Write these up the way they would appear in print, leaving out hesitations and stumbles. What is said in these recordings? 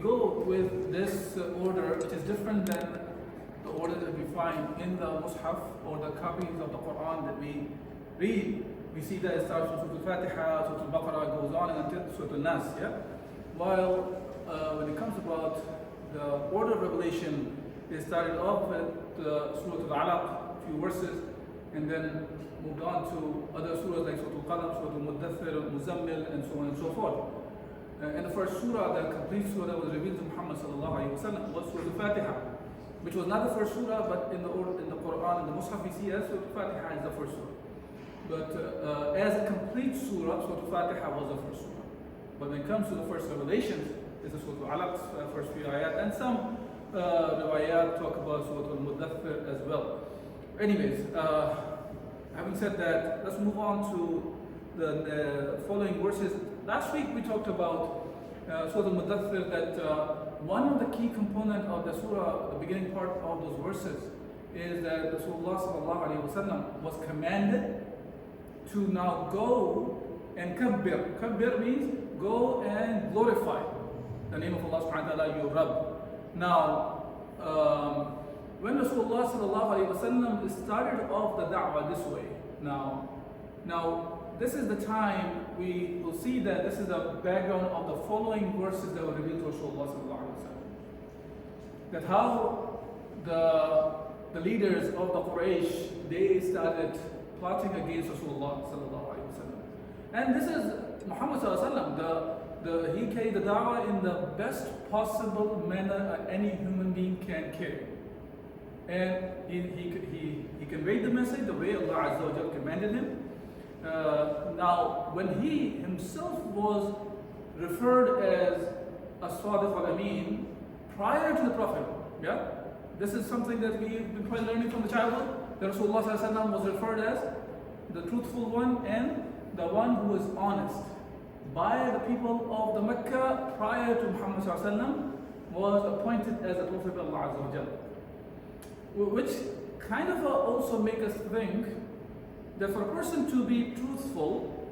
Go with this order, which is different than the order that we find in the Mus'haf or the copies of the Qur'an that we read. We see that it starts with Surah Al-Fatiha, Surah Al-Baqarah, goes on until Surah Al-Nas. Yeah? While when it comes about the order of revelation, it started off with Surah Al-Alaq, a few verses, and then moved on to other surahs like Surah Al-Qalam, Surah Al-Muddathir, Al-Muzammil, and so on and so forth. And the first surah, the complete surah that was revealed to Muhammad sallallahu alaihi wasallam was Surah Al-Fatiha, which was not the first surah, but in the Quran, in the Mus'haf, we see as Surah Al-Fatiha is the first surah. But as a complete surah, Surah Al-Fatiha was the first surah. But when it comes to the first revelations, it's the Surah Al-Alaq's first few ayat, and some riwayat talk about Surah Al-Muddathir as well. Anyways, having said that, let's move on to the following verses. Last week we talked about Surah Al-Muddathir, that one of the key components of the surah, the beginning part of those verses, is that Rasulullah sallallahu alaihi wasallam was commanded to now go and kabbir. Kabbir means go and glorify the name of Allah subhanahu wa ta'ala, your Rabb. Now, when Rasulullah sallallahu alaihi wasallam started off the da'wah this way, now this is the time we will see that this is the background of the following verses that were revealed to Rasulullah sallallahu alaihi wasallam. That how the leaders of the Quraysh, they started plotting against Rasulullah sallallahu alaihi wasallam. And this is Muhammad sallallahu alaihi wasallam. He carried the da'wah in the best possible manner any human being can carry. And he conveyed the message the way Allah Azza wa Jalla commanded him. Now, when he himself was referred as a Sadiq al-Amin prior to the Prophet, yeah, this is something that we've been quite learning from the childhood. That Rasulullah sallallahu alaihi wasallam was referred as the truthful one and the one who is honest by the people of the Mecca prior to Muhammad sallallahu alaihi wasallam, was appointed as a Prophet of Allah Azza wa Jalla. Which kind of also make us think that for a person to be truthful,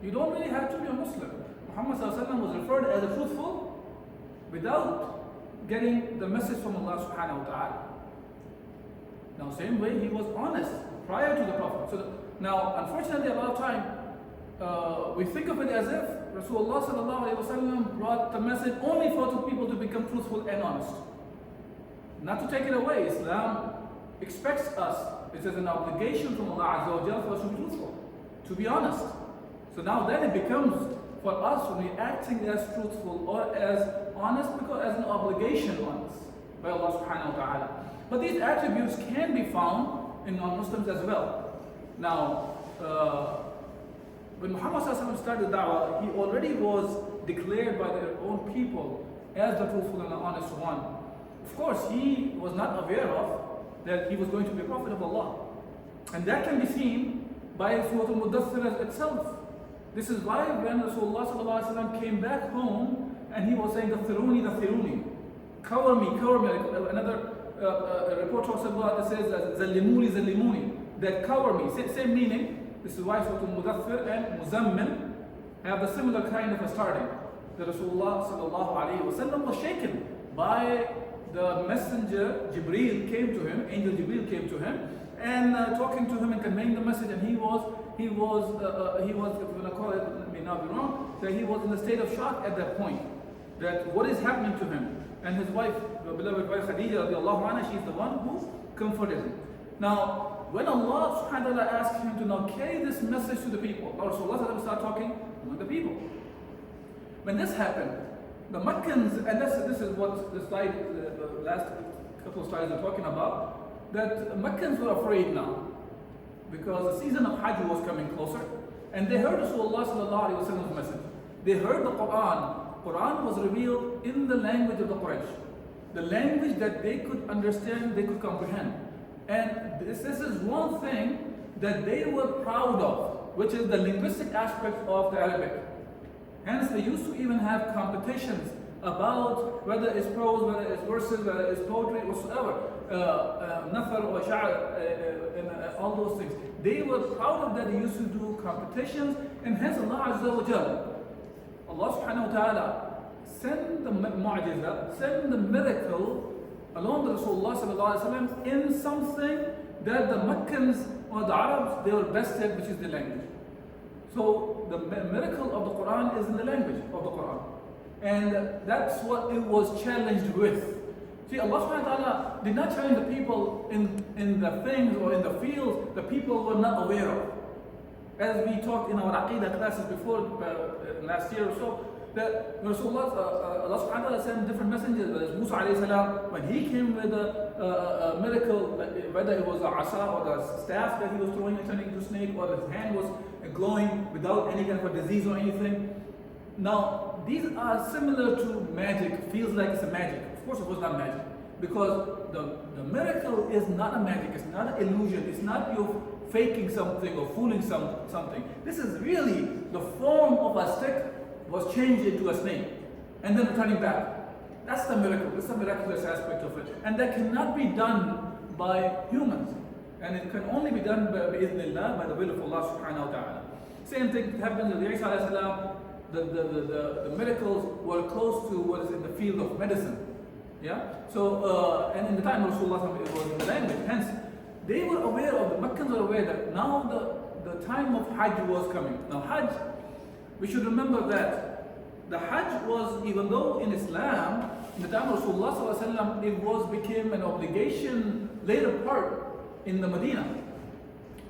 you don't really have to be a Muslim. Muhammad sallallahu alaihi wasallam was referred as a truthful without getting the message from Allah subhanahu wa ta'ala. Now, same way he was honest prior to the Prophet. So now, unfortunately, a lot of time we think of it as if Rasulullah sallallahu alaihi wasallam brought the message only for the people to become truthful and honest. Not to take it away, Islam expects us. It is an obligation from Allah Azza wa Jalla for us to be truthful, to be honest. So now then it becomes for us when we're acting as truthful or as honest, because as an obligation on us by Allah subhanahu wa ta'ala. But these attributes can be found in non-Muslims as well. Now, when Muhammad started da'wah, he already was declared by their own people as the truthful and the honest one. Of course, he was not aware of that he was going to be a prophet of Allah. And that can be seen by Surah Al-Muddathir itself. This is why when Rasulullah came back home and he was saying, Dathiruni, cover me. Another report talks about that says, Zallimuni, that cover me. Same meaning. This is why Surah Al-Muddathir and Muzammil have a similar kind of a starting. That Rasulullah was shaken by the messenger Jibreel came to him, angel Jibreel came to him, and talking to him and conveying the message. And he was, if you want to call it, may not be wrong, that he was in a state of shock at that point. That what is happening to him? And his wife, the beloved wife Khadija radiallahu anha, she's the one who comforted him. Now, when Allah subhanahu wa ta'ala asked him to now carry this message to the people, Rasulullah started talking among the people. When this happened, the Meccans, and this is what the slide, the last couple of slides are talking about, that Meccans were afraid now because the season of Hajj was coming closer, and they heard Rasulullah sallallahu alaihi wasallam's message. They heard the Qur'an. Qur'an was revealed in the language of the Quraysh, the language that they could understand, they could comprehend. And this is one thing that they were proud of, which is the linguistic aspect of the Arabic. Hence, they used to even have competitions about whether it's prose, whether it's verses, whether it's poetry, whatsoever, nathar or sha'r, and all those things. They were proud of that. They used to do competitions, and hence Allah Azza wa Jalla, Allah subhanahu wa ta'ala send the mu'jiza, send the miracle along with Rasulullah sallallahu alaihi wasallam in something that the Meccans or the Arabs, they were best at, which is the language. So the miracle of the Quran is in the language of the Quran. And that's what it was challenged with. See, Allah subhanahu wa ta'ala did not challenge the people in the things or in the fields the people were not aware of. As we talked in our Aqidah classes before, last year or so, that Rasulullah, Allah subhanahu wa ta'ala sent different messengers. Whether it's Musa alayhi salam, when he came with a miracle, whether it was a asa or the staff that he was throwing and turning into a snake, or his hand was glowing without any kind of a disease or anything. Now, these are similar to magic, feels like it's a magic. Of course it was not magic, because the miracle is not a magic, it's not an illusion, it's not you faking something or fooling something. This is really the form of a stick was changed into a snake and then returning back. That's the miracle, that's the miraculous aspect of it. And that cannot be done by humans. And it can only be done by the will of Allah subhanahu wa ta'ala. Same thing happens with Isa alayhi salam. The miracles were close to what is in the field of medicine. Yeah? So, and in the time of Rasulullah, it was in the language. Hence, they were aware of, the Meccans were aware that now the time of Hajj was coming. Now, Hajj, we should remember that the Hajj was, even though in Islam, in the time of Rasulullah, it became an obligation later part in the Medina.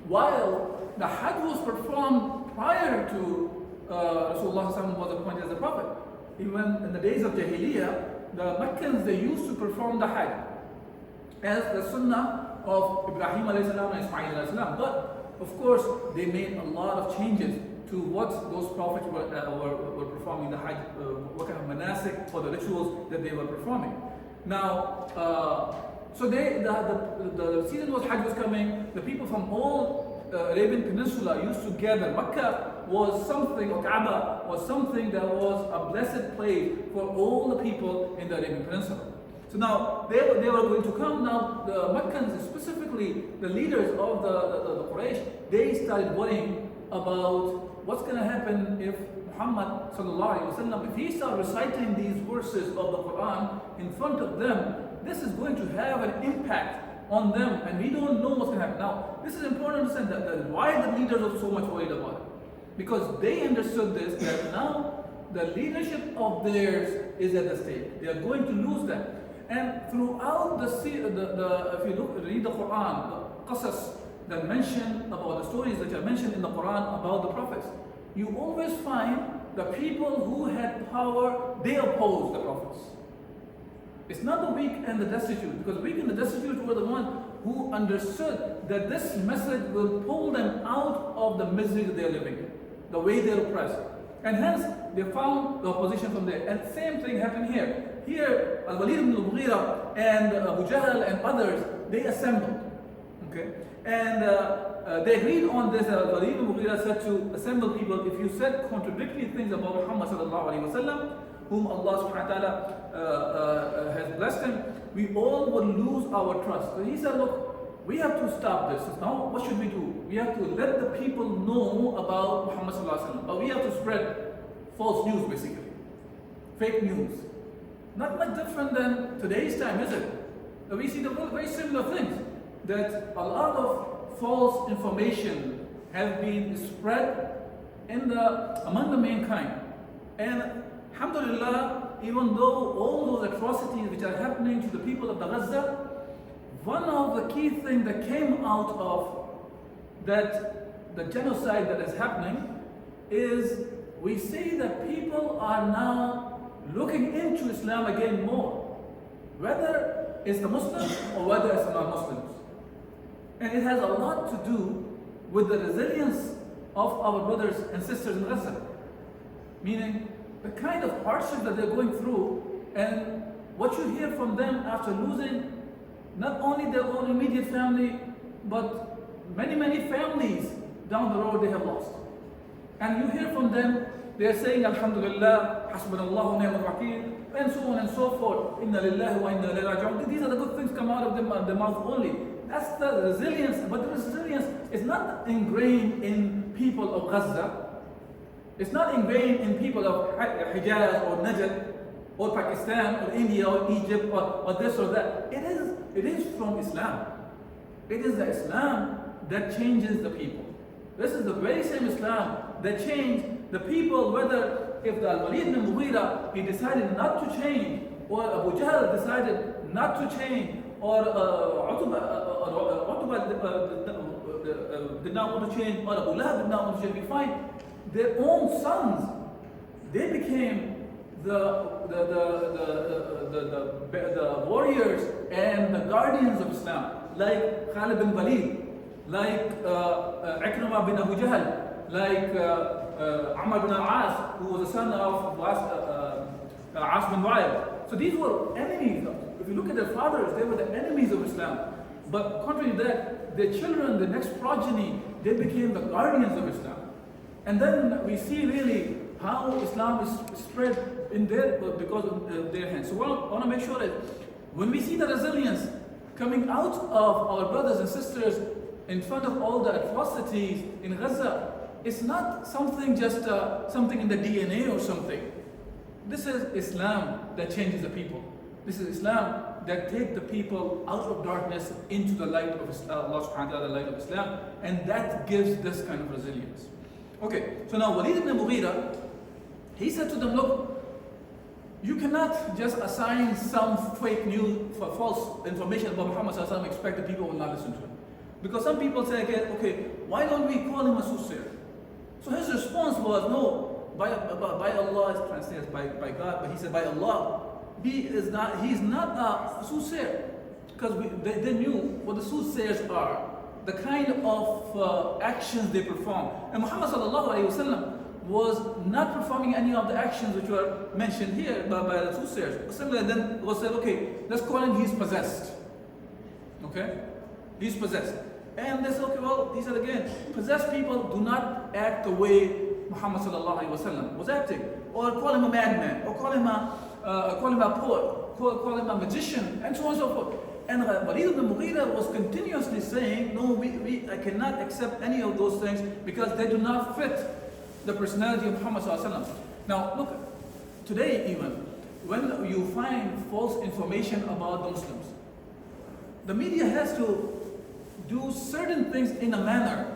While the Hajj was performed prior to Rasulullah was appointed as a prophet. Even in the days of Jahiliyyah, the Meccans, they used to perform the Hajj as the sunnah of Ibrahim alayhi salam and Ismail alayhi salam. But of course, they made a lot of changes to what those prophets were performing the Hajj, what kind of manasik or the rituals that they were performing. Now, so the season was Hajj was coming. The people from all Arabian Peninsula used to gather. Makkah was something, or Kaaba was something that was a blessed place for all the people in the Arabian Peninsula. So now they were going to come. Now the Meccans, specifically the leaders of the Quraysh, they started worrying about what's going to happen if Muhammad sallallahu alaihi wasallam, if he starts reciting these verses of the Quran in front of them, this is going to have an impact on them, and we don't know what's going to happen. Now, this is important to understand that why the leaders are so much worried about it. Because they understood this, that now the leadership of theirs is at the stake. They are going to lose that. And throughout if you read the Quran, the qasas that mention about the stories that are mentioned in the Quran about the prophets, you always find the people who had power, they opposed the prophets. It's not the weak and the destitute, because the weak and the destitute were the ones who understood that this message will pull them out of the misery that they're living in, the way they're oppressed. And hence, they found the opposition from there. And same thing happened here. Here, Al-Walid ibn al-Mughira and Abu Jahl and others, they assembled. Okay? And they agreed on this. Al-Walid ibn al-Mughira said to assemble people, if you said contradictory things about Muhammad sallallahu alaihi wasallam, whom Allah subhanahu wa ta'ala has blessed him, we all will lose our trust. So he said, look, we have to stop this. So now what should we do? We have to let the people know about Muhammad sallallahu alaihi wasallam. But we have to spread false news, basically. Fake news. Not much different than today's time, is it? We see the very similar things. That a lot of false information have been spread among the mankind. And alhamdulillah, even though all those atrocities which are happening to the people of the Gaza, one of the key things that came out of that, the genocide that is happening, is we see that people are now looking into Islam again more, whether it's the Muslims or whether it's the non-Muslims. And it has a lot to do with the resilience of our brothers and sisters in Gaza. Meaning, the kind of hardship that they're going through, and what you hear from them after losing not only their own immediate family, but many, many families down the road they have lost. And you hear from them, they're saying, Alhamdulillah, Hasbunallahu wa ni'mal wakeel, and so on and so forth. Inna lillahi wa inna ilayhi raji'un. These are the good things come out of their mouth only. That's the resilience. But the resilience is not ingrained in people of Gaza. It's not ingrained in people of Hijaz or Najd. or Pakistan, or India, or Egypt, or this or that. It is from Islam. It is the Islam that changes the people. This is the very same Islam that changed the people, whether if the Al-Walid ibn Mughira, he decided not to change, or Abu Jahl decided not to change, or Utbah did not want to change, or Abu Lahab did not want to change. We find their own sons, they became the warriors and the guardians of Islam, like Khalid bin Walid, like Ikrimah bin Abu Jahl, like Amr bin al-As, who was the son of As bin Wa'il. So these were enemies. If you look at their fathers, they were the enemies of Islam. But contrary to that, their children, the next progeny, they became the guardians of Islam. And then we see really how Islam is spread in because of their hands. So what I want to make sure that when we see the resilience coming out of our brothers and sisters in front of all the atrocities in Gaza, it's not something just something in the DNA or something. This is Islam that changes the people. This is Islam that takes the people out of darkness into the light of Islam, Allah subhanahu wa ta'ala, the light of Islam, and that gives this kind of resilience. Okay, so now Walid ibn Mughira, he said to them, look, you cannot just assign some fake news for false information about Muhammad sallallahu alaihi wasallam, expect that people will not listen to it. Because some people say, okay, why don't we call him a soothsayer? So his response was, no, by Allah, it translates by God, but he said by Allah, he's not a soothsayer. Because they knew what the soothsayers are, the kind of actions they perform. And Muhammad sallallahu alaihi wasallam was not performing any of the actions which were mentioned here by the soothsayers. Similarly, then was said, okay, let's call him he's possessed. Okay? He's possessed. And they said, okay, well, he said again, possessed people do not act the way Muhammad sallallahu alaihi wasallam was acting. Or call him a madman, or call him a poet, call him a magician, and so on and so forth. And Walid ibn Mughira was continuously saying, no, I cannot accept any of those things because they do not fit the personality of Muhammad sallallahu alaihi wasallam. Now, look, today even, when you find false information about the Muslims, the media has to do certain things in a manner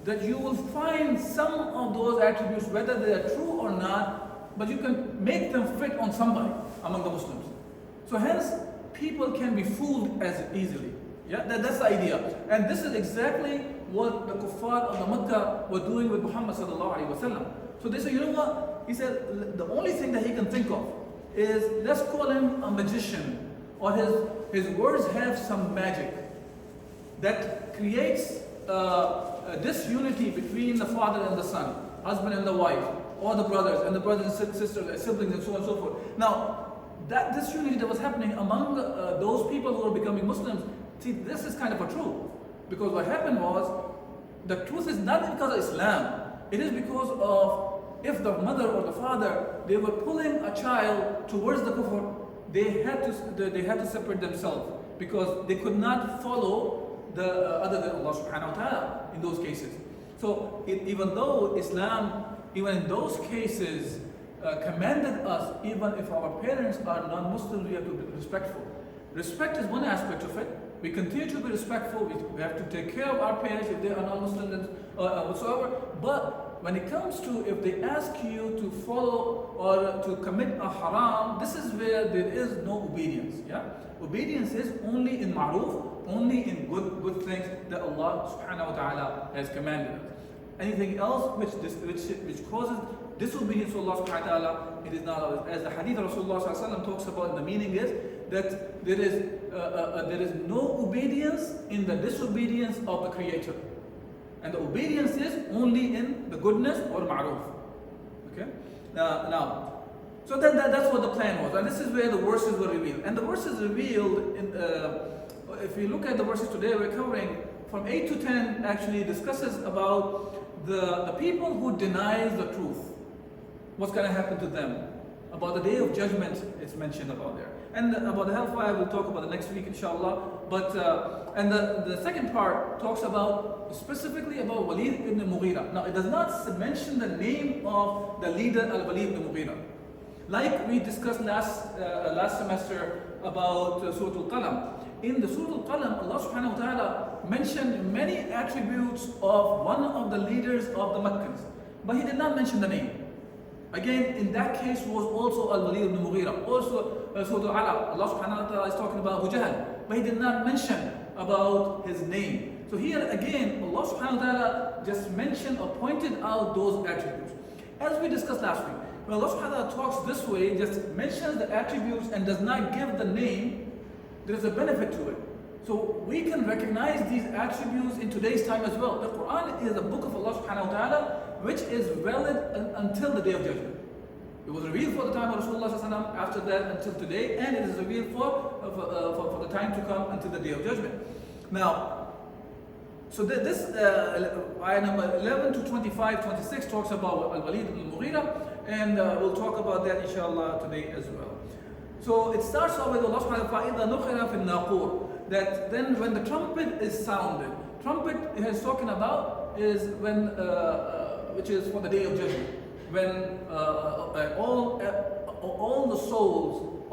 that you will find some of those attributes, whether they are true or not, but you can make them fit on somebody among the Muslims. So hence, people can be fooled as easily. Yeah, that's the idea. And this is exactly what the kuffar of the Makkah were doing with Muhammad sallallahu alaihi wasallam. So they said, you know what? He said, the only thing that he can think of is, let's call him a magician, or his words have some magic that creates disunity between the father and the son, husband and the wife, or the brothers and sisters, siblings, and so on and so forth. Now, that disunity that was happening among those people who were becoming Muslims, see, this is kind of a truth. Because what happened was, the truth is not because of Islam, it is because of, if the mother or the father, they were pulling a child towards the kufr, they had to separate themselves, because they could not follow the other than Allah subhanahu wa ta'ala in those cases. So even though Islam, even in those cases, commanded us, even if our parents are non-Muslims, we have to be respectful. Respect is one aspect of it. We continue to be respectful. We have to take care of our parents if they are non-Muslims whatsoever. But when it comes to, if they ask you to follow or to commit a haram, this is where there is no obedience. Yeah, obedience is only in ma'ruf, only in good things that Allah subhanahu wa ta'ala has commanded us. Anything else which causes disobedience to Allah subhanahu wa ta'ala, it is not. As the hadith of Rasulullah sallallahu alaihi wasallam talks about, the meaning is that there is no obedience in the disobedience of the Creator. And the obedience is only in the goodness or ma'ruf. Okay? Now, so that's what the plan was. And this is where the verses were revealed. And the verses revealed, if we look at the verses today, we're covering from 8 to 10, actually discusses about the people who denies the truth. What's going to happen to them? About the day of judgment, it's mentioned about there. And about the hellfire, we'll talk about the next week, inshallah. But and the second part talks about specifically about Walid ibn Mughira. Now, it does not mention the name of the leader Al-Walid ibn Mughira. Like we discussed last semester about Surah Al-Qalam. In the Surah Al-Qalam, Allah subhanahu wa ta'ala mentioned many attributes of one of the leaders of the Meccans, but He did not mention the name. Again, in that case was also Al-Walid ibn Mughira. Also, Surah Al-Alaq, Allah subhanahu wa ta'ala is talking about Abu Jahl, but He did not mention about his name. So here again, Allah subhanahu wa ta'ala just mentioned or pointed out those attributes. As we discussed last week, when Allah subhanahu wa ta'ala talks this way, just mentions the attributes and does not give the name, there is a benefit to it. So we can recognize these attributes in today's time as well. The Quran is a book of Allah subhanahu wa ta'ala which is valid until the day of judgment. It was revealed for the time of Rasulullah sallallahu alaihi wasallam, after that until today, and it is revealed for the time to come until the day of judgment. Now, so this ayah number 11 to 25, 26 talks about Al-Walid ibn Mughira, and we'll talk about that inshallah today as well. So it starts off with Allah subhanahu wa ta'ala, that then when the trumpet is sounded, trumpet is talking about is when, which is for the day of judgment, when all the souls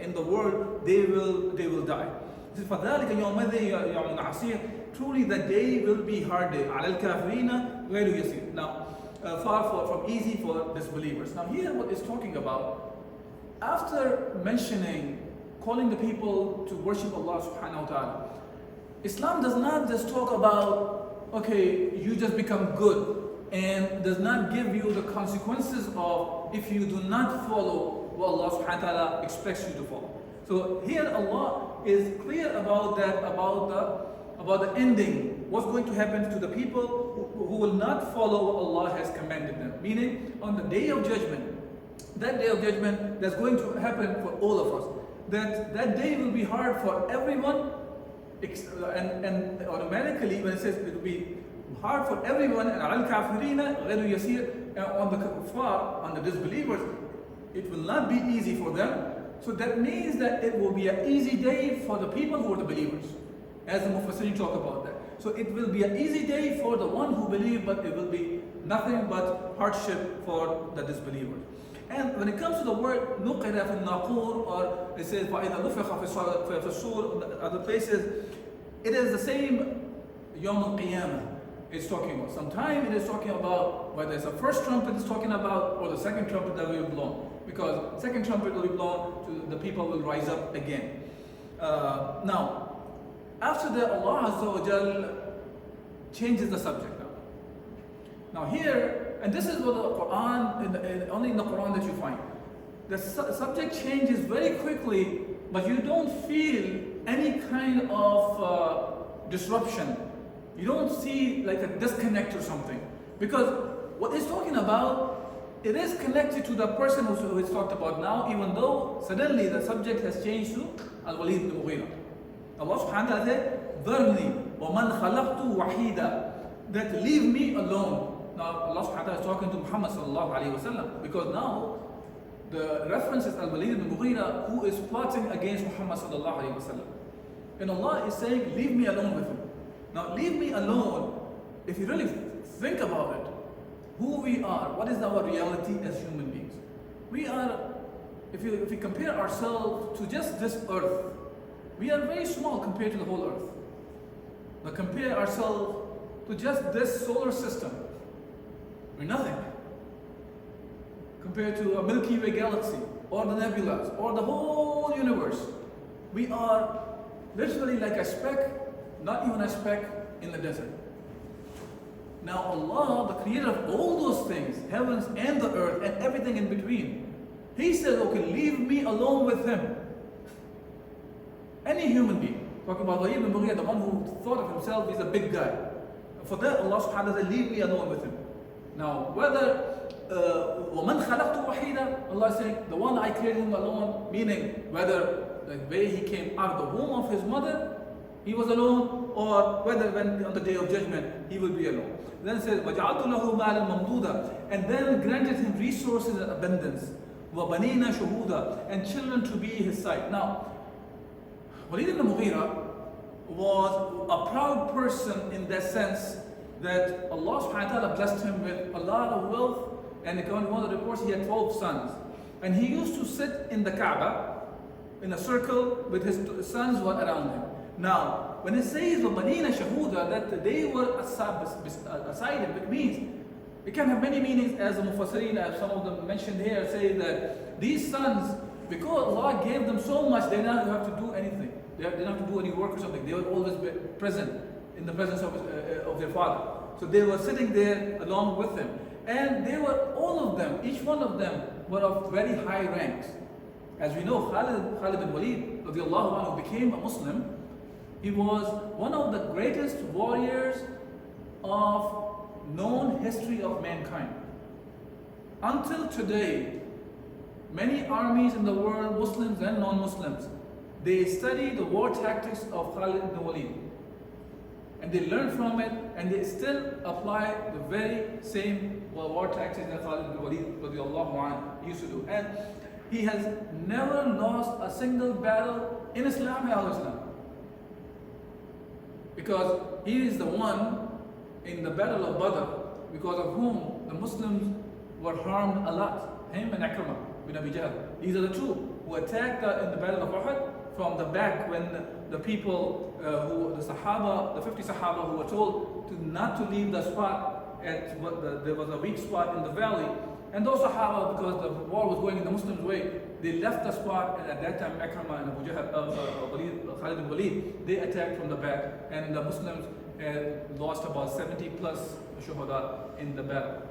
in the world, they will die. فَذَلِكَ يَوْمَئِذٍ يَوْمٌ عَسِيرٌ. Truly the day will be hard day. عَلَى الْكَافِرِينَ غَيْرُ يَسِيرٌ. Now, far from easy for disbelievers. Now here what it's talking about, after mentioning, calling the people to worship Allah subhanahu wa ta'ala, Islam does not just talk about, okay, you just become good, and does not give you the consequences of if you do not follow what Allah subhanahu wa ta'ala expects you to follow. So here Allah is clear about that, about the ending, what's going to happen to the people who will not follow what Allah has commanded them. Meaning, on the day of judgment, that day of judgment, that's going to happen for all of us. That day will be hard for everyone, and automatically when it says it will be hard for everyone, and al-kafirina ghayru yasir, on the kuffar, on the disbelievers, it will not be easy for them. So that means that it will be an easy day for the people who are the believers, as the Mufassirin talk about that. So it will be an easy day for the one who believes, but it will be nothing but hardship for the disbelievers. And when it comes to the word nuqira fi naqur, or it says فَإِذَا نُفِخَ فِي الصُّورِ, other places, it is the same Yawm al-Qiyamah it's talking about. Sometimes it is talking about whether it's the first trumpet it's talking about, or the second trumpet that will be blown. Because second trumpet will be blown, the people will rise up again. Now, after that, Allah Azza wa Jal changes the subject now. Now here, and this is what the Quran, only in the Quran that you find. The subject changes very quickly, but you don't feel any kind of disruption. You don't see like a disconnect or something. Because what it's talking about, it is connected to the person who is talked about now, even though suddenly the subject has changed to Al-Walid ibn Mughira. Allah subhanahu wa ta'ala said, ذَرْنِي وَمَنْ خَلَقْتُ وَحِيدًا, that leave me alone. Now Allah subhanahu wa ta'ala is talking to Muhammad sallallahu alayhi wa sallam, because now the reference is Al-Walid ibn Mughira, who is plotting against Muhammad sallallahu alayhi wa sallam. And Allah is saying, leave me alone with him. Now leave me alone, if you really think about it, who we are, what is our reality as human beings? We are, if we compare ourselves to just this earth, we are very small compared to the whole earth. Now compare ourselves to just this solar system, we're nothing. Compared to a Milky Way galaxy, or the nebulas, or the whole universe, we are literally like a speck, not even a speck in the desert. Now Allah, the creator of all those things, heavens and the earth and everything in between, He says, okay, leave me alone with him. Any human being, talking about Walid ibn Mughira, the one who thought of himself, he's a big guy. For that, Allah subhanahu wa ta'ala said, leave me alone with him. Now, whether وَمَنْ خَلَقْتُ وَحِيدًا, Allah is saying, the one I created him alone, meaning whether the way he came out of the womb of his mother, he was alone, or whether when on the day of judgment, he will be alone. Then it says, وَجَعَلْتُ لَهُ مَالًا مَمْدُودًا, and then granted him resources and abundance, وَبَنِينَ شُهُودًا, and children to be his side. Now, Walid ibn Mughira was a proud person in that sense that Allah subhanahu wa ta'ala blessed him with a lot of wealth And according to one of the reports, he had 12 sons. And he used to sit in the Kaaba in a circle with his sons were around him. Now, when it says وَبَنِينَ شَهُودًا, that they were aside him, it means it can have many meanings, as the Mufassirin, as some of them mentioned here, say that these sons, because Allah gave them so much, they don't have to do anything. They don't have to do any work or something. They would always be present in the presence of their father. So they were sitting there along with him. And they were, all of them, each one of them were of very high ranks. As we know, Khalid bin Walid radiallahu anhu became a Muslim. He was one of the greatest warriors of known history of mankind. Until today, many armies in the world, Muslims and non-Muslims, they study the war tactics of Khalid bin Walid. And they learn from it, and they still apply the very same war tactics that Khalid bin Walid radiallahu anhu used to do. And he has never lost a single battle in Islam, because he is the one in the battle of Badr, because of whom the Muslims were harmed a lot. Him and Ikrimah bin Abi Jahl. These are the two who attacked in the battle of Uhud from the back, when the people, the Sahaba, the 50 Sahaba who were told not to leave the spot at there was a weak spot in the valley. And those Sahaba, because the war was going in the Muslims' way, they left the spot, and at that time Ikrimah and Abu Jahl, Khalid bin Walid, they attacked from the back, and the Muslims had lost about 70 plus shuhada in the battle.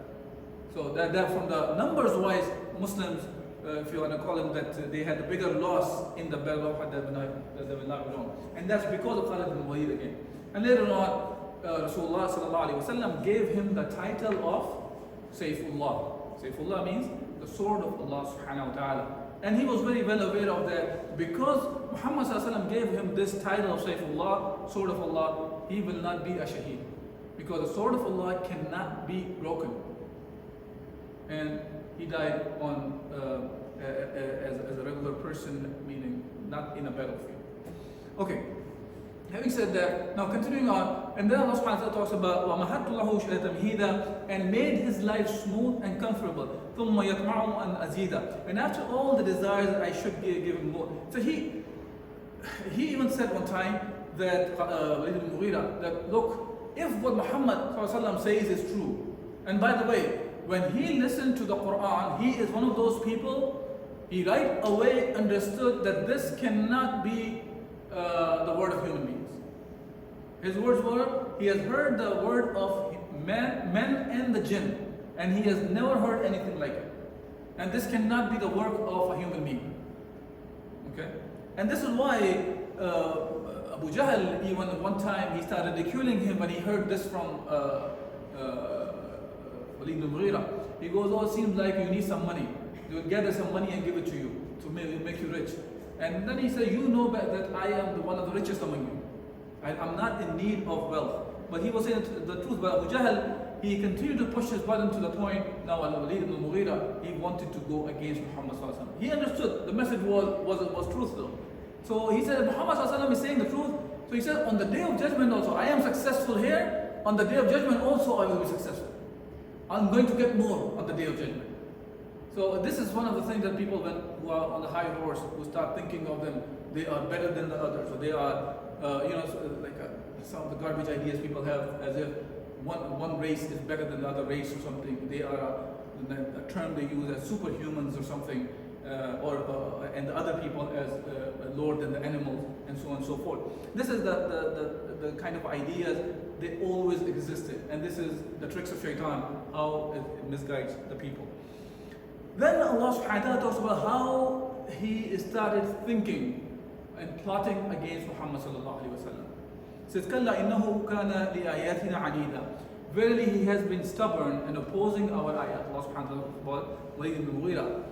So that from the numbers wise, Muslims, if you want to call them, that they had a bigger loss in the battle of Badr, and that's because of Khalid bin Walid again. And later on, Rasulullah sallallahu alaihi wasallam gave him the title of Sayfullah. Sayfullah means the sword of Allah subhanahu wa ta'ala. And he was very well aware of that, because Muhammad sallallahu alaihi wasallam gave him this title of Sayfullah, sword of Allah, he will not be a shaheed. Because the sword of Allah cannot be broken. And he died on as a regular person, meaning not in a battlefield. Okay. Having said that, now continuing on, and then Allah subhanahu wa ta'ala talks about وَمَهَدْتُ لَهُ شَيْئًا تَمْهِيدًا, and made his life smooth and comfortable. ثُمَّ يَطْمَعُ أَنْ أَزِيدًا, and after all the desires I should give him more. So he even said one time that that look, if what Muhammad says is true, and by the way, when he listened to the Qur'an, he is one of those people, he right away understood that this cannot be the word of human beings. His words were, he has heard the word of men and the jinn, and he has never heard anything like it. And this cannot be the work of a human being. Okay? And this is why Abu Jahl, even at one time, he started ridiculing him when he heard this from Walid bin Mughira. He goes, oh, it seems like you need some money. They will gather some money and give it to you to make you rich. And then he said, you know that I am one of the richest among you. I'm not in need of wealth. But he was saying the truth. But Abu Jahl, he continued to push his button to the point, now Walid ibn Mughira, he wanted to go against Muhammad sallallahu alaihi wasallam. He understood the message was truthful. So he said, Muhammad sallallahu alaihi wasallam is saying the truth. So he said, on the day of judgment also, I am successful here. On the day of judgment also, I will be successful. I'm going to get more on the day of judgment. So this is one of the things that people, who are on the high horse, who start thinking of them, they are better than the others. So they are, some of the garbage ideas people have, as if one race is better than the other race or something. They are a term they use as superhumans or something, and the other people as lower than the animals, and so on and so forth. This is the kind of ideas they always existed, and this is the tricks of shaitan, how it misguides the people. Then Allah subhanahu wa ta'ala talks about how he started thinking and plotting against Muhammad sallallahu alaihi wasallam. Says, "Kalla innahu kana li ayatina anida." Verily, he has been stubborn and opposing our ayat. Allah subhanahu wa ta'ala talks about Walid ibn Mughira.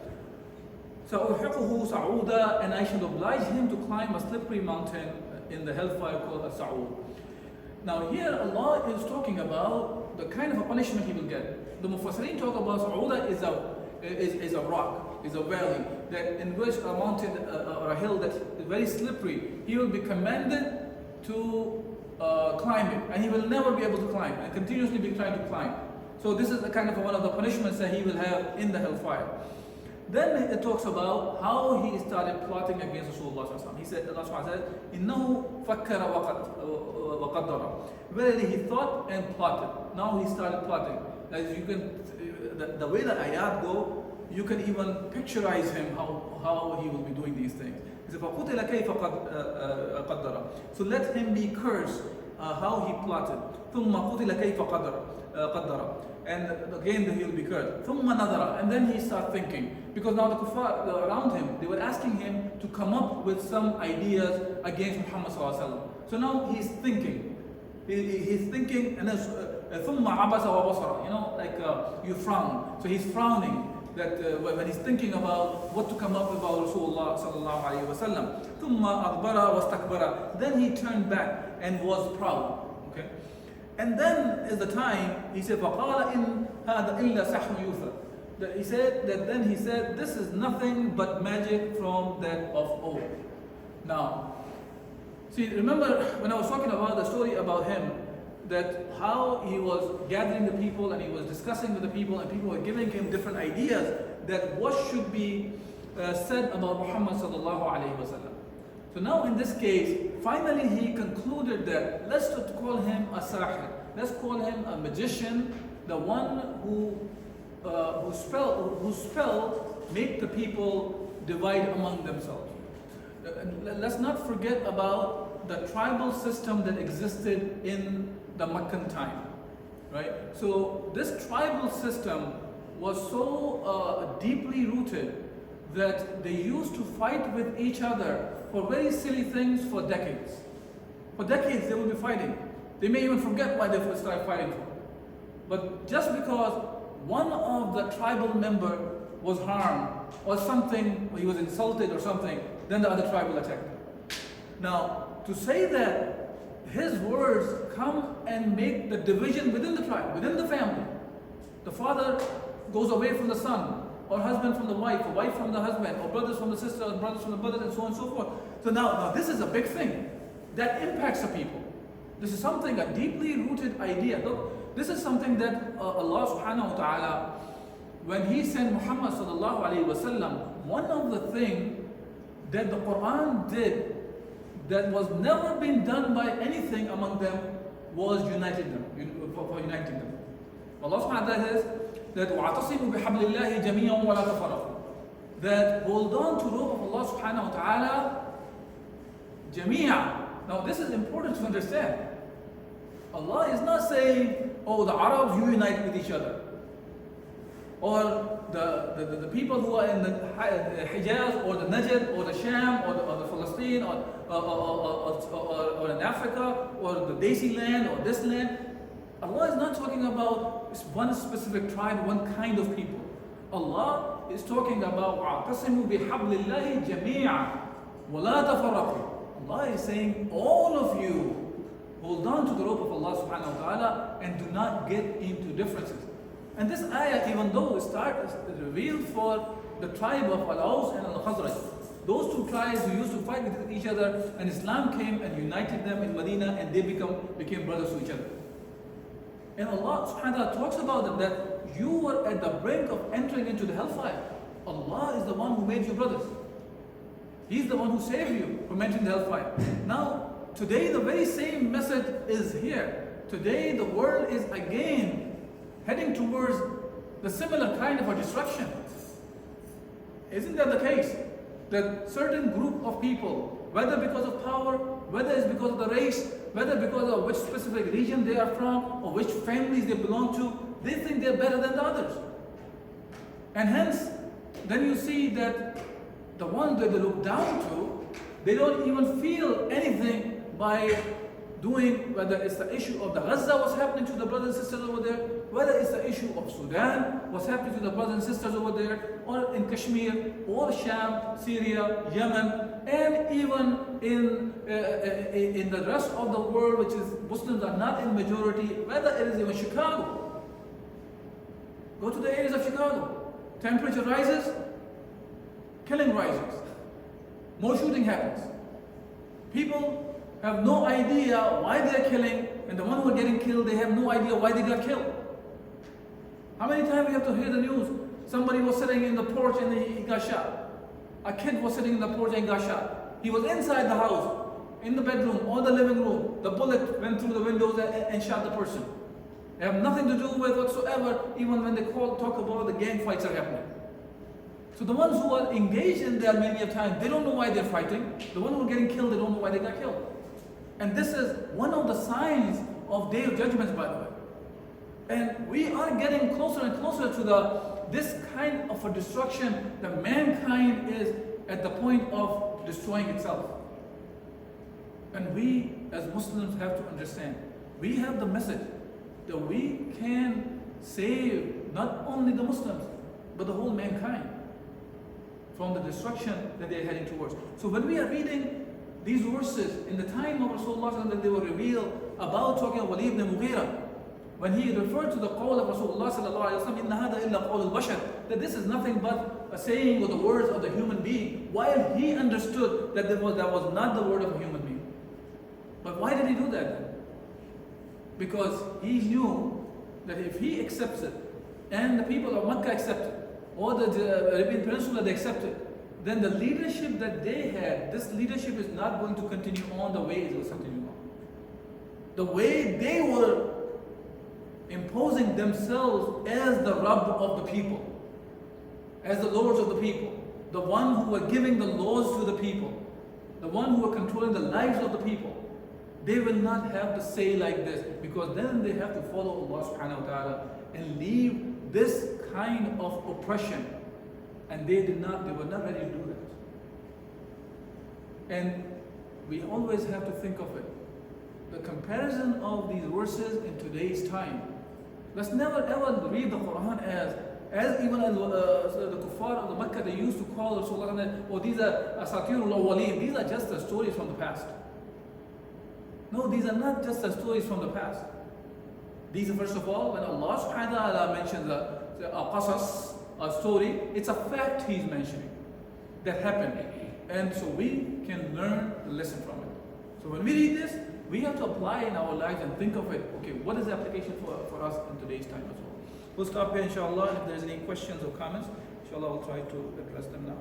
سَأُرْحِقُهُ سَعُودًا, and I shall oblige him to climb a slippery mountain in the hellfire called As-Sa'ud. Now here Allah is talking about the kind of a punishment he will get. The Mufassirin talk about Sa'uda is a rock, is a valley, that in which a mountain or a hill that is very slippery. He will be commanded to climb it, and he will never be able to climb, and continuously be trying to climb. So this is the kind of one of the punishments that he will have in the hellfire. Then it talks about how he started plotting against Rasulullah sallallahu alaihi wasallam. He said, Allah subhanahu wa ta'ala said, إِنَّهُ فَكَّرَ وَقَدَّرَ. Verily he thought and plotted. Now he started plotting. As you can, the way the ayat go, you can even picturize him how he will be doing these things. He said, فَقُتِلَ كَيْفَ قَدَّرَ. So let him be cursed how he plotted. ثُمَّ قُتِلَ كَيْفَ قَدَّرَ. And again he will be cursed. ثُمَّ نَظَرَ. And then he started thinking. Because now the kuffar around him, they were asking him to come up with some ideas against Muhammad sallallahu alaihi wasallam. So now he's thinking. He's thinking, and then ثُمَّ عَبَسَ وَبَصَرَ. You know, like you frown. So he's frowning. That when he's thinking about what to come up with about Rasulullah sallallahu alaihi wasallam. ثُمَّ أَدْبَرَ وَاسْتَكْبَرَ. Then he turned back and was proud. Okay. And then is the time he said, فَقَالَ إِنْ هَذَا إِلَّا سَحْرٌ يُؤْثَرُ. He said, this is nothing but magic from that of old. Now, see, remember when I was talking about the story about him, that how he was gathering the people and he was discussing with the people and people were giving him different ideas that what should be said about Muhammad sallallahu alaihi wasallam. So now in this case, finally he concluded that let's not call him a sahir, let's call him a magician, the one whose spell make the people divide among themselves. Let's not forget about the tribal system that existed in the Meccan time, right? So this tribal system was so deeply rooted that they used to fight with each other for very silly things for decades. For decades they will be fighting. They may even forget why they started fighting for. But just because one of the tribal member was harmed or something, or he was insulted or something, then the other tribe will attack him. Now, to say that his words come and make the division within the tribe, within the family. The father goes away from the son, or husband from the wife, or wife from the husband, or brothers from the sister, or brothers from the brothers, and so on and so forth. So now this is a big thing that impacts the people. This is something, a deeply rooted idea. Look, this is something that Allah subhanahu wa ta'ala, when He sent Muhammad sallallahu alayhi wa sallam, one of the things that the Qur'an did that was never been done by anything among them was uniting them, for uniting them. Allah subhanahu wa ta'ala says that وَاعْتَصِمُوا بِحَبْلِ اللَّهِ جَمِيعًا وَلَا تَفَرَّقُوا. That hold on to the rope of Allah subhanahu wa ta'ala جَمِيعًا. Now this is important to understand. Allah is not saying, oh, the Arabs, you unite with each other. Or the people who are in the Hijaz, or the Najd, or the Sham, or the Palestine, or in Africa, or the Desi land, or this land. Allah is not talking about one specific tribe, one kind of people. Allah is talking about وَاعْتَصِمُوا بِحَبْلِ اللَّهِ جَمِيعًا وَلَا تَفَرَّقُوا. Allah is saying, all of you hold on to the rope of Allah subhanahu wa ta'ala and do not get into differences. And this ayah, even though it starts revealed for the tribe of Al-Aws and Al-Khazraj, those two tribes who used to fight with each other, and Islam came and united them in Medina, and they became brothers to each other. And Allah subhanahu wa ta'ala talks about them, that you were at the brink of entering into the hellfire. Allah is the one who made you brothers. He's the one who saved you from entering the hellfire. Now, today the very same message is here. Today the world is again heading towards the similar kind of a destruction. Isn't that the case? That certain group of people, whether because of power, whether it's because of the race, whether because of which specific region they are from, or which families they belong to, they think they're better than the others. And hence, then you see that the ones that they look down to, they don't even feel anything by doing, whether it's the issue of the Gaza, what's happening to the brothers and sisters over there, whether it's the issue of Sudan, what's happening to the brothers and sisters over there, or in Kashmir, or Sham, Syria, Yemen, and even in the rest of the world, which is Muslims are not in majority, whether it is even Chicago. Go to the areas of Chicago. Temperature rises, killing rises. More shooting happens. People have no idea why they're killing, and the ones who are getting killed, they have no idea why they got killed. How many times we have to hear the news? Somebody was sitting in the porch and he got shot. A kid was sitting in the porch and got shot. He was inside the house, in the bedroom or the living room. The bullet went through the windows and shot the person. They have nothing to do with whatsoever, even when they talk about the gang fights are happening. So the ones who are engaged in there many a time, they don't know why they're fighting. The ones who are getting killed, they don't know why they got killed. And this is one of the signs of Day of Judgments, by the way. And we are getting closer and closer to this kind of a destruction that mankind is at the point of destroying itself. And we as Muslims have to understand, we have the message that we can save not only the Muslims, but the whole mankind from the destruction that they are heading towards. So when we are reading these verses in the time of Rasulullah that they were revealed about talking of Walid ibn Mughira, when he referred to the qawl of Rasulullah sallallahu alaihi wasallam, "Inna hada illa qawl al-bashar," that this is nothing but a saying or the words of the human being, while he understood that that was not the word of a human being. But why did he do that then? Because he knew that if he accepts it, and the people of Makkah accept it, or the Arabian Peninsula they accept it, then the leadership that they had, this leadership is not going to continue on the way it was continuing on. The way they were imposing themselves as the Rabb of the people, as the lords of the people, the one who were giving the laws to the people, the one who were controlling the lives of the people, they will not have to say like this, because then they have to follow Allah subhanahu wa ta'ala and leave this kind of oppression. And they were not ready to do that. And we always have to think of it. The comparison of these verses in today's time. Let's never ever read the Qur'an as even the kuffar of the Makkah, they used to call Rasulullah, oh, these are asatirul awwaleen, these are just the stories from the past. No, these are not just the stories from the past. These are, first of all, when Allah subhanahu wa ta'ala mentions a qasas, a story, it's a fact He's mentioning that happened. And so we can learn the lesson from it. So when we read this, we have to apply in our lives and think of it, okay, what is the application for us in today's time as well? We'll stop here, inshallah. If there's any questions or comments, inshallah, I'll try to address them now.